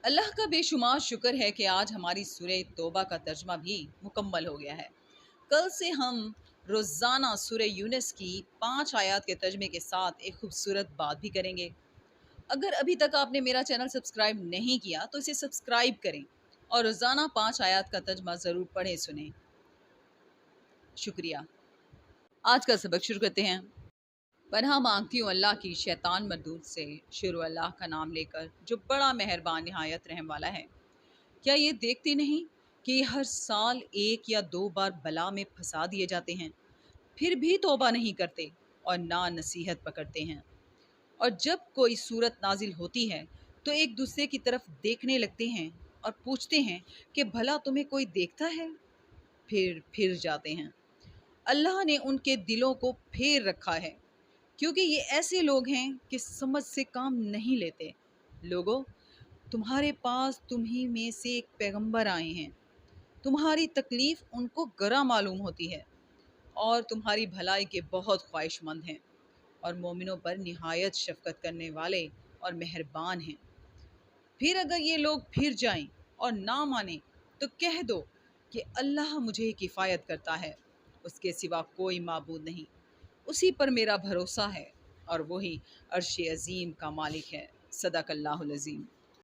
अल्लाह का बेशुमार शुक्र है कि आज हमारी सूरह तौबा का तर्जमा भी मुकम्मल हो गया है। कल से हम रोज़ाना सूरह यूनुस की 5 आयत के तर्जमे के साथ एक खूबसूरत बात भी करेंगे। अगर अभी तक आपने मेरा चैनल सब्सक्राइब नहीं किया तो इसे सब्सक्राइब करें और रोज़ाना 5 आयत का तर्जमा ज़रूर पढ़ें सुनें। शुक्रिया। आज का सबक शुरू करते हैं। पनाह मांगती हूँ अल्लाह की शैतान मरदूद से। शुरू अल्लाह का नाम लेकर जो बड़ा मेहरबान निहायत रहम वाला है। क्या ये देखते नहीं कि हर साल एक या दो बार बला में फंसा दिए जाते हैं, फिर भी तौबा नहीं करते और ना नसीहत पकड़ते हैं। और जब कोई सूरत नाजिल होती है तो एक दूसरे की तरफ देखने लगते हैं और पूछते हैं कि भला तुम्हें कोई देखता है, फिर जाते हैं। अल्लाह ने उनके दिलों को फेर रखा है क्योंकि ये ऐसे लोग हैं कि समझ से काम नहीं लेते। लोगों, तुम्हारे पास तुम्ही में से एक पैगंबर आए हैं। तुम्हारी तकलीफ उनको गरा मालूम होती है और तुम्हारी भलाई के बहुत ख्वाहिशमंद हैं और मोमिनों पर निहायत शफकत करने वाले और मेहरबान हैं। फिर अगर ये लोग फिर जाएं और ना माने तो कह दो कि अल्लाह मुझे किफ़ायत करता है, उसके सिवा कोई माबूद नहीं, उसी पर मेरा भरोसा है और वही अर्श अज़ीम का मालिक है। सदक़ल्लाहुल अज़ीम।